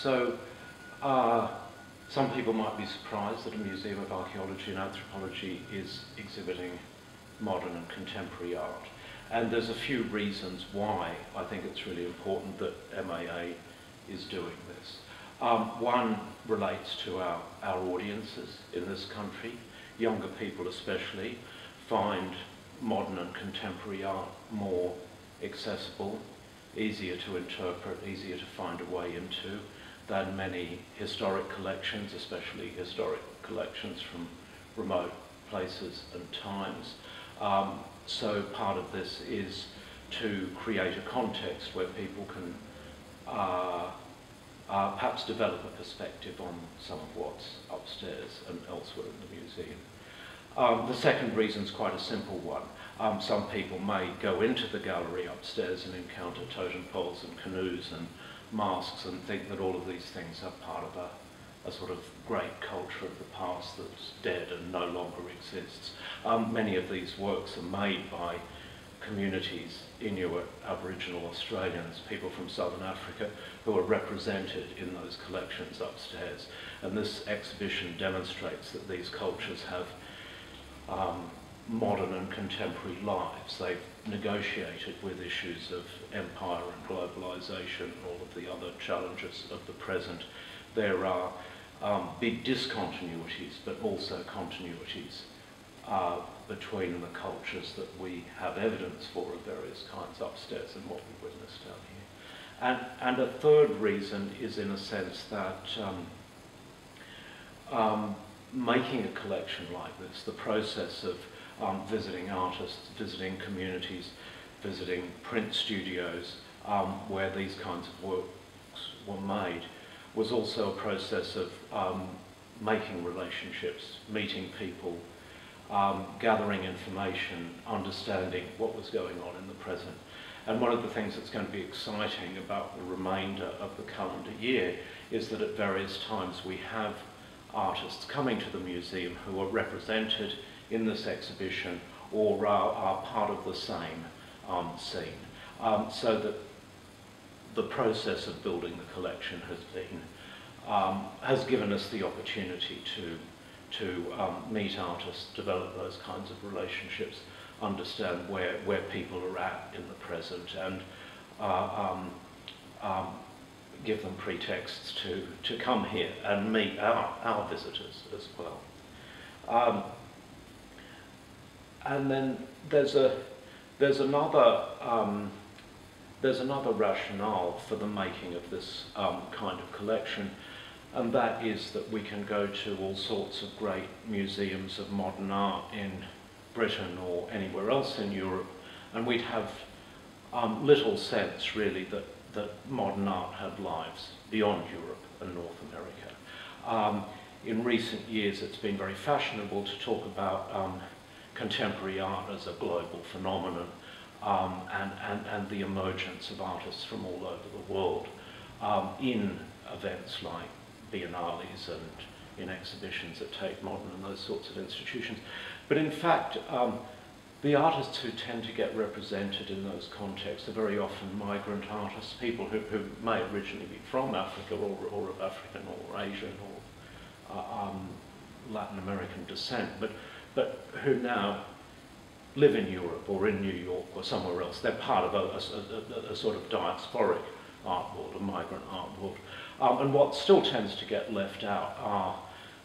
So some people might be surprised that a Museum of Archaeology and Anthropology is exhibiting modern and contemporary art. And there's a few reasons why I think it's really important that MAA is doing this. One relates to our audiences in this country. Younger people especially find modern and contemporary art more accessible, easier to interpret, easier to find a way into than many historic collections, especially historic collections from remote places and times. So part of this is to create a context where people can perhaps develop a perspective on some of what's upstairs and elsewhere in the museum. The second reason is quite a simple one. Some people may go into the gallery upstairs and encounter totem poles and canoes and masks and think that all of these things are part of a sort of great culture of the past that's dead and no longer exists. Many of these works are made by communities, Inuit, Aboriginal Australians, people from Southern Africa, who are represented in those collections upstairs. And this exhibition demonstrates that these cultures have modern and contemporary lives. They've negotiated with issues of empire and globalization and all of the other challenges of the present. There are big discontinuities, but also continuities between the cultures that we have evidence for of various kinds upstairs and what we witness down here. And a third reason is, in a sense, that making a collection like this, the process of visiting artists, visiting communities, visiting print studios where these kinds of works were made, was also a process of making relationships, meeting people, gathering information, understanding what was going on in the present. And one of the things that's going to be exciting about the remainder of the calendar year is that at various times we have artists coming to the museum who are represented in this exhibition or are part of the same scene. So that the process of building the collection has given us the opportunity to meet artists, develop those kinds of relationships, understand where people are at in the present, and give them pretexts to come here and meet our visitors as well. And then there's another rationale for the making of this kind of collection, and that is that we can go to all sorts of great museums of modern art in Britain or anywhere else in Europe, and we'd have little sense really that modern art had lives beyond Europe and North America. In recent years it's been very fashionable to talk about contemporary art as a global phenomenon, and the emergence of artists from all over the world in events like biennales and in exhibitions at Tate Modern and those sorts of institutions. But in fact, the artists who tend to get represented in those contexts are very often migrant artists, people who may originally be from Africa or of African or Asian or Latin American descent, but who now live in Europe or in New York or somewhere else. They're part of a sort of diasporic art world, a migrant art world. And what still tends to get left out are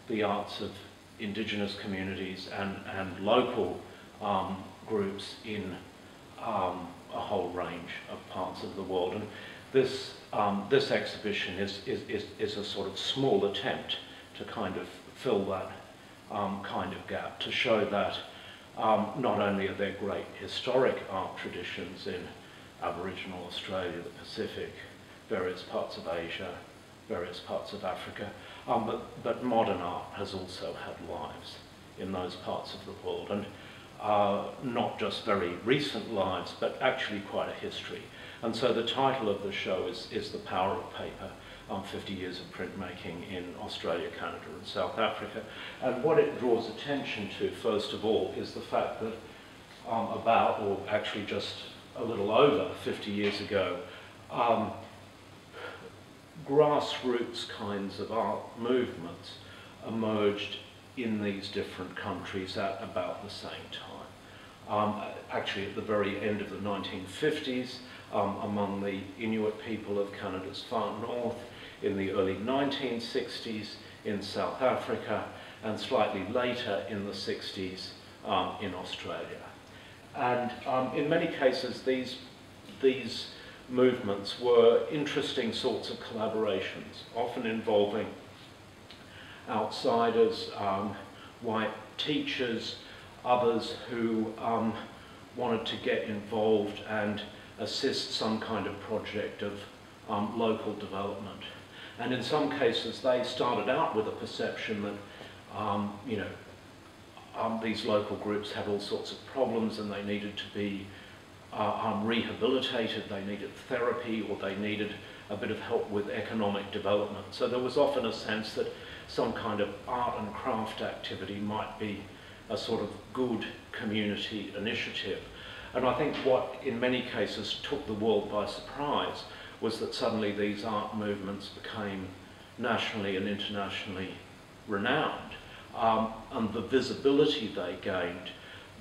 the arts of indigenous communities and local groups in a whole range of parts of the world. And this exhibition is a sort of small attempt to kind of fill that kind of gap, to show that not only are there great historic art traditions in Aboriginal Australia, the Pacific, various parts of Asia, various parts of Africa, but modern art has also had lives in those parts of the world, and not just very recent lives, but actually quite a history. And so the title of the show is The Power of Paper, 50 Years of Printmaking in Australia, Canada and South Africa. And what it draws attention to, first of all, is the fact that about, or actually just a little over 50 years ago, grassroots kinds of art movements emerged in these different countries at about the same time. Actually, at the very end of the 1950s, among the Inuit people of Canada's far north, in the early 1960s in South Africa, and slightly later in the 60s in Australia. And in many cases, these movements were interesting sorts of collaborations, often involving outsiders, white teachers, others who wanted to get involved and assist some kind of project of local development. And in some cases, they started out with a perception that, these local groups had all sorts of problems and they needed to be rehabilitated, they needed therapy, or they needed a bit of help with economic development. So there was often a sense that some kind of art and craft activity might be a sort of good community initiative. And I think what in many cases took the world by surprise was that suddenly these art movements became nationally and internationally renowned. And the visibility they gained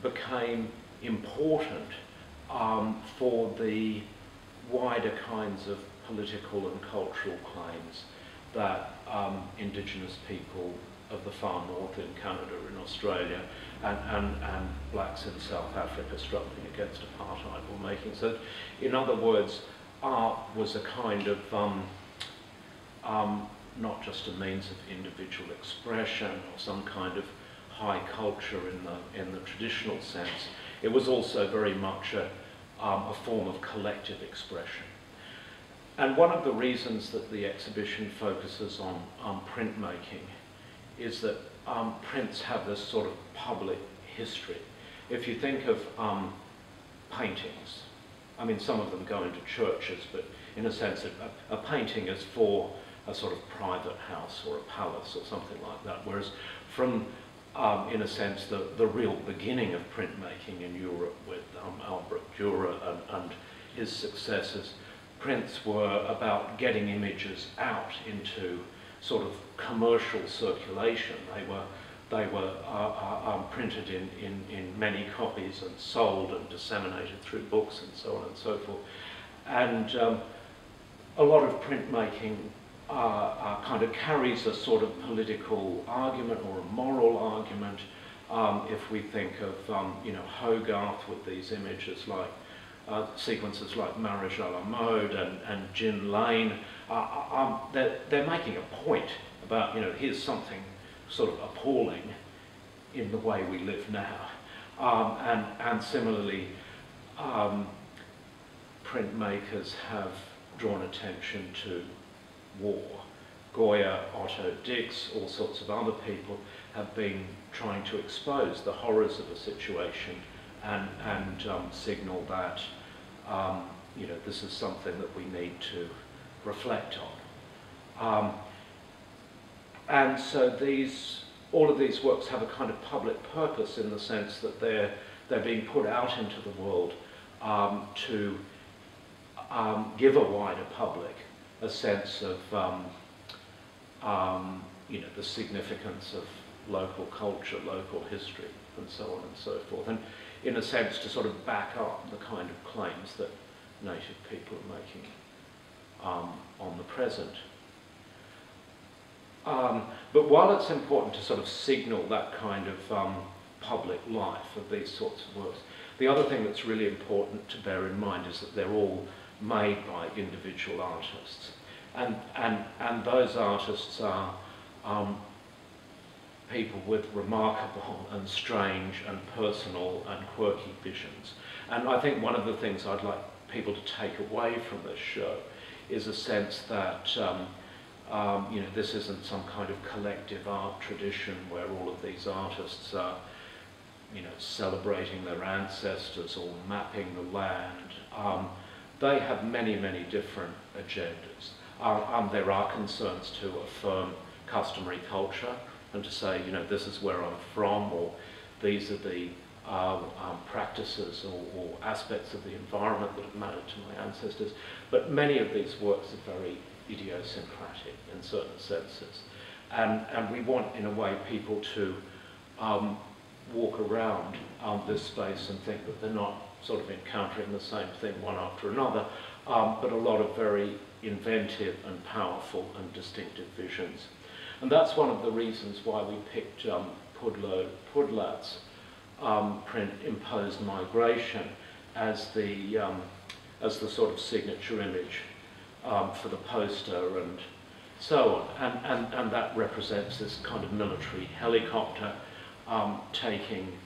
became important for the wider kinds of political and cultural claims that Indigenous people of the far north in Canada and Australia and blacks in South Africa struggling against apartheid were making. So in other words, art was a kind of not just a means of individual expression or some kind of high culture in the traditional sense. It was also very much a form of collective expression. And one of the reasons that the exhibition focuses on printmaking is that prints have this sort of public history. If you think of paintings, I mean, some of them go into churches, but in a sense, a painting is for a sort of private house or a palace or something like that, whereas from, in a sense, the real beginning of printmaking in Europe with Albrecht Dürer and his successors, prints were about getting images out into sort of commercial circulation. They were printed in many copies and sold and disseminated through books and so on and so forth. And a lot of printmaking kind of carries a sort of political argument or a moral argument. If we think of Hogarth with these images like sequences like Marriage à la Mode and Gin Lane, they're making a point about, here's something sort of appalling in the way we live now. And similarly, printmakers have drawn attention to war. Goya, Otto Dix, all sorts of other people have been trying to expose the horrors of a situation and signal that this is something that we need to reflect on. And so all of these works have a kind of public purpose in the sense that they're being put out into the world to give a wider public a sense of the significance of local culture, local history, and so on and so forth, and in a sense to sort of back up the kind of claims that native people are making on the present. But while it's important to sort of signal that kind of public life of these sorts of works, the other thing that's really important to bear in mind is that they're all made by individual artists. And those artists are people with remarkable and strange and personal and quirky visions. And I think one of the things I'd like people to take away from this show is a sense that this isn't some kind of collective art tradition where all of these artists are celebrating their ancestors or mapping the land. They have many, many different agendas. There are concerns to affirm customary culture and to say, this is where I'm from, or these are the practices or aspects of the environment that have mattered to my ancestors. But many of these works are very idiosyncratic in certain senses. And we want, in a way, people to walk around this space and think that they're not sort of encountering the same thing one after another, but a lot of very inventive and powerful and distinctive visions. And that's one of the reasons why we picked Pudlat's print Imposed Migration as the sort of signature image for the poster and so on. And that represents this kind of military helicopter taking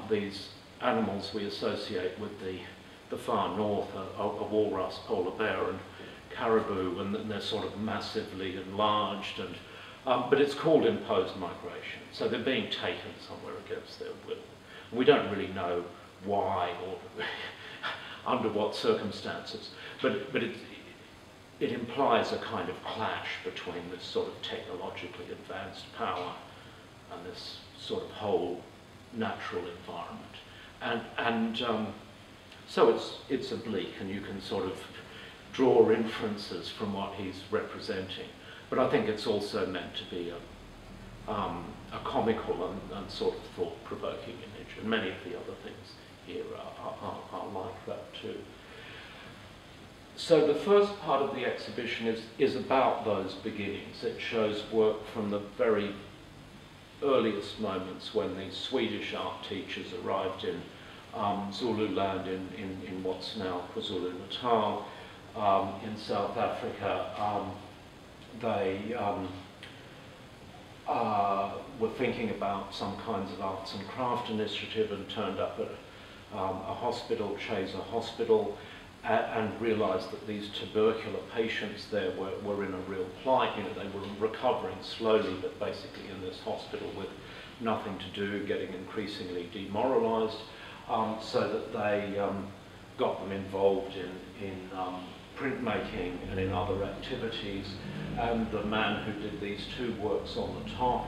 these animals we associate with the far north, a walrus, polar bear and caribou, and they're sort of massively enlarged, and but it's called imposed migration, so they're being taken somewhere against their will. We don't really know why or under what circumstances, but it implies a kind of clash between this sort of technologically advanced power and this sort of whole natural environment. And so it's oblique, and you can sort of draw inferences from what he's representing. But I think it's also meant to be a comical and sort of thought-provoking image, and many of the other things here are like that too. So the first part of the exhibition is about those beginnings. It shows work from the very earliest moments when these Swedish art teachers arrived in Zululand in what's now KwaZulu-Natal, in South Africa. They were thinking about some kinds of arts and craft initiative and turned up at a hospital, Chaser Hospital, and realised that these tubercular patients there were in a real plight. You know, they were recovering slowly, but basically in this hospital with nothing to do, getting increasingly demoralised, so that they got them involved in printmaking and in other activities. And the man who did these two works on the top,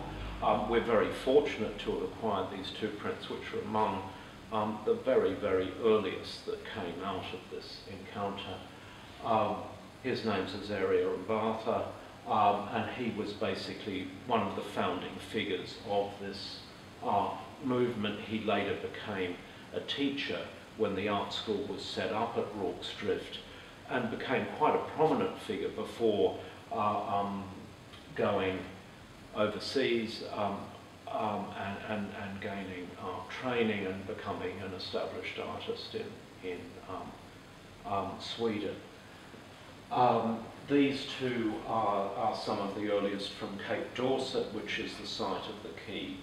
we're very fortunate to have acquired these two prints, which are among the very, very earliest that came out of this encounter. His name's Azaria Mbatha, and he was basically one of the founding figures of this art movement. He later became a teacher when the art school was set up at Rorke's Drift, and became quite a prominent figure before going overseas and gaining training and becoming an established artist in Sweden. These two are some of the earliest from Cape Dorset, which is the site of the key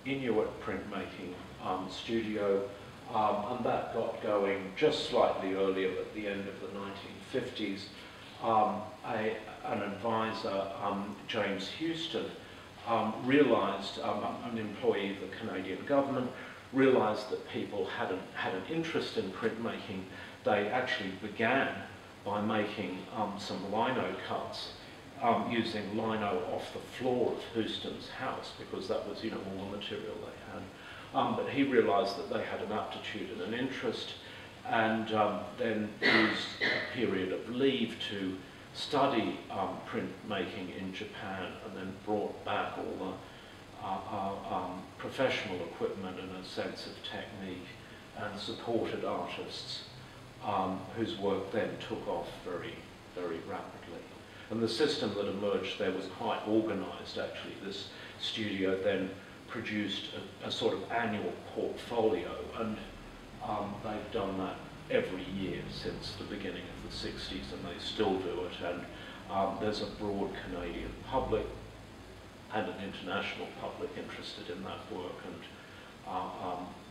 Inuit printmaking studio, and that got going just slightly earlier at the end of the 1950s. An advisor, James Houston, realised, an employee of the Canadian government, realised that people had an interest in printmaking. They actually began by making some lino cuts using lino off the floor of Houston's house, because that was, you know, all the material they had. But he realised that they had an aptitude and an interest, and then used a period of leave to study printmaking in Japan, and then brought back all the professional equipment and a sense of technique, and supported artists whose work then took off very, very rapidly. And the system that emerged there was quite organised, actually. This studio then produced a sort of annual portfolio, and they've done that every year since the beginning of the 60s, and they still do it. And there's a broad Canadian public and an international public interested in that work, and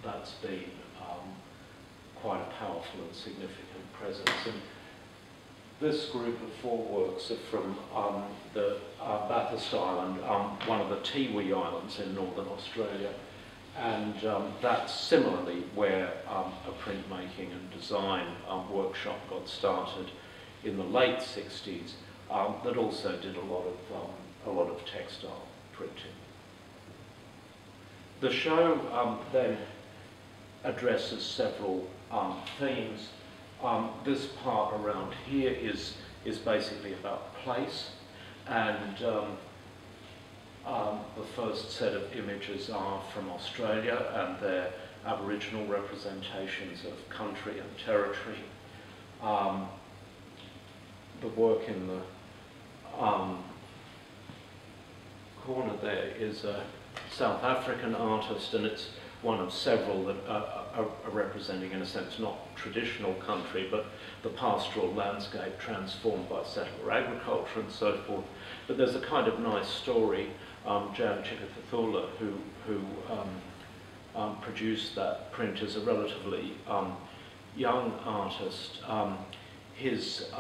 that's been quite a powerful and significant presence. And this group of four works are from the Bathurst Island, one of the Tiwi Islands in northern Australia, and that's similarly where a printmaking and design workshop got started in the late 60s, that also did a lot of textile printing. The show then addresses several themes. This part around here is basically about place, and the first set of images are from Australia, and they're Aboriginal representations of country and territory. The work in the corner there is a South African artist, and it's one of several that are representing, in a sense, not traditional country, but the pastoral landscape transformed by settler agriculture and so forth. But there's a kind of nice story. Jan Chikathathula, who produced that print, is a relatively young artist. His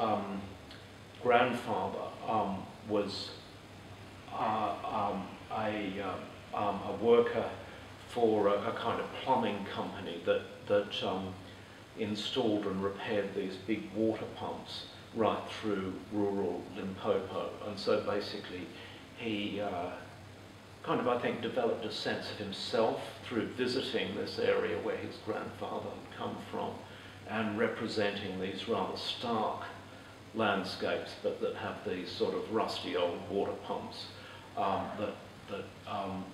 grandfather was a worker for a kind of plumbing company that installed and repaired these big water pumps right through rural Limpopo. And so basically he kind of, I think, developed a sense of himself through visiting this area where his grandfather had come from and representing these rather stark landscapes, but that have these sort of rusty old water pumps that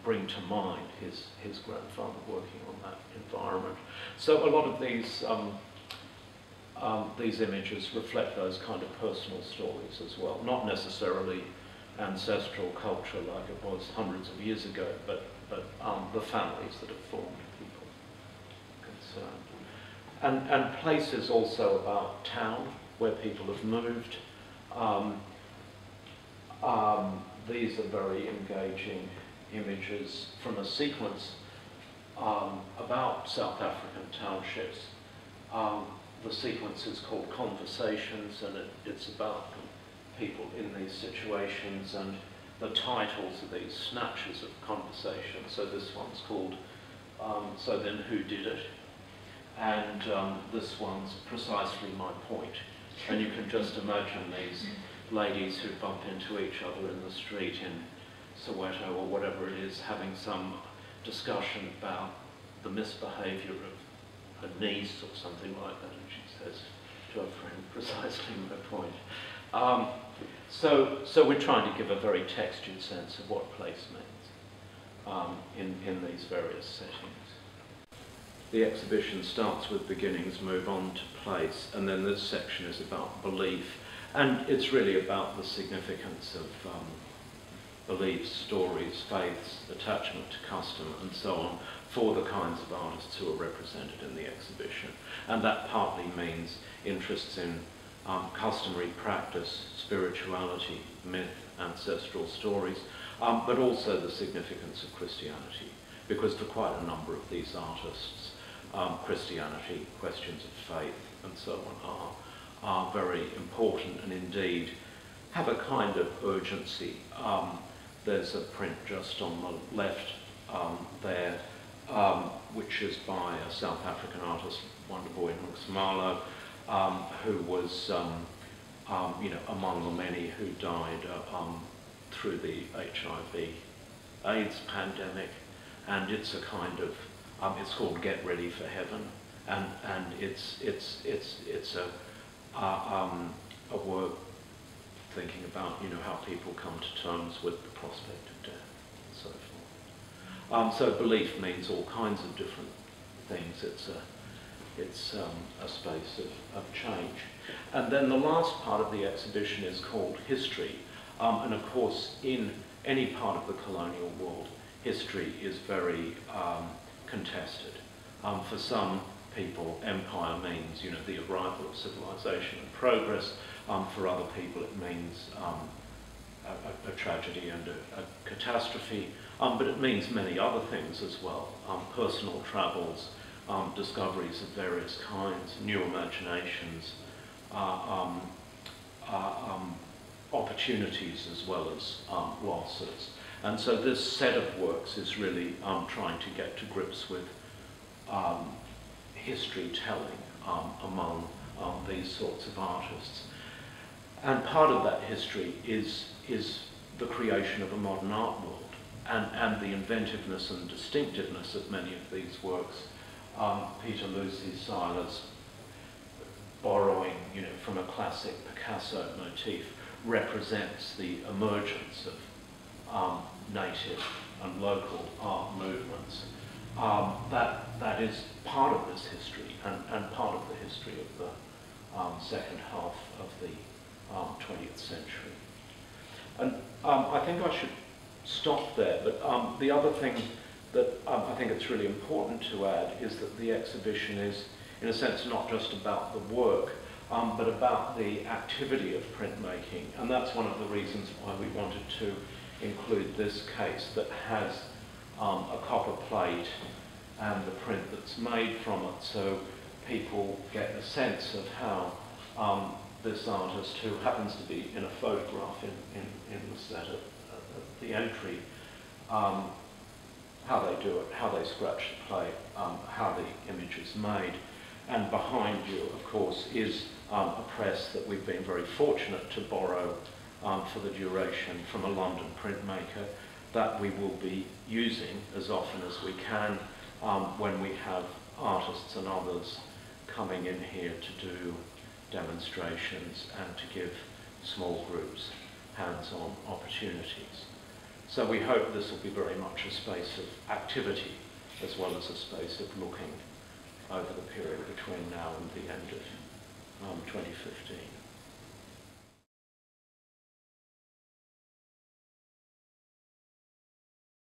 bring to mind his grandfather working on that environment. So a lot of these images reflect those kind of personal stories as well, not necessarily ancestral culture like it was hundreds of years ago, but the families that have formed people concerned. And place is also about town, where people have moved. These are very engaging images from a sequence about South African townships. The sequence is called Conversations, and it's about people in these situations, and the titles are these snatches of conversation. So this one's called So Then Who Did It? And this one's Precisely My Point. And you can just imagine these ladies who bump into each other in the street in Soweto or whatever it is, having some discussion about the misbehaviour of her niece or something like that, and she says to her friend, precisely my point. So we're trying to give a very textured sense of what place means in these various settings. The exhibition starts with beginnings, move on to place, and then this section is about belief. And it's really about the significance of beliefs, stories, faiths, attachment to custom, and so on, for the kinds of artists who are represented in the exhibition. And that partly means interests in customary practice, spirituality, myth, ancestral stories, but also the significance of Christianity, because for quite a number of these artists, Christianity, questions of faith, and so on are very important, and indeed have a kind of urgency. There's a print just on the left there, which is by a South African artist, Wonderboy Nxumalo, who was among the many who died through the HIV/AIDS pandemic, and it's a kind of it's called Get Ready for Heaven, and it's a work thinking about how people come to terms with the prospect of death and so forth. So belief means all kinds of different things. It's a space of change. And then the last part of the exhibition is called History. And of course, in any part of the colonial world, history is very contested. For some people, empire means, the arrival of civilization and progress. For other people, it means a tragedy and a catastrophe. But it means many other things as well. Personal travels, discoveries of various kinds, new imaginations, opportunities as well as losses. And so this set of works is really trying to get to grips with history telling among these sorts of artists. And part of that history is the creation of a modern art world, and the inventiveness and distinctiveness of many of these works Peter Lucy's silence, borrowing, you know, from a classic Picasso motif, represents the emergence of native and local art movements. That is part of this history and part of the history of the second half of the 20th century. And I think I should stop there, but the other thing that I think it's really important to add is that the exhibition is, in a sense, not just about the work, but about the activity of printmaking. And that's one of the reasons why we wanted to include this case that has a copper plate and the print that's made from it, so people get a sense of how this artist, who happens to be in a photograph in the set at the entry, how they do it, how they scratch the plate, how the image is made. And behind you, of course, is a press that we've been very fortunate to borrow for the duration from a London printmaker that we will be using as often as we can when we have artists and others coming in here to do demonstrations and to give small groups hands-on opportunities. So we hope this will be very much a space of activity as well as a space of looking over the period between now and the end of 2015.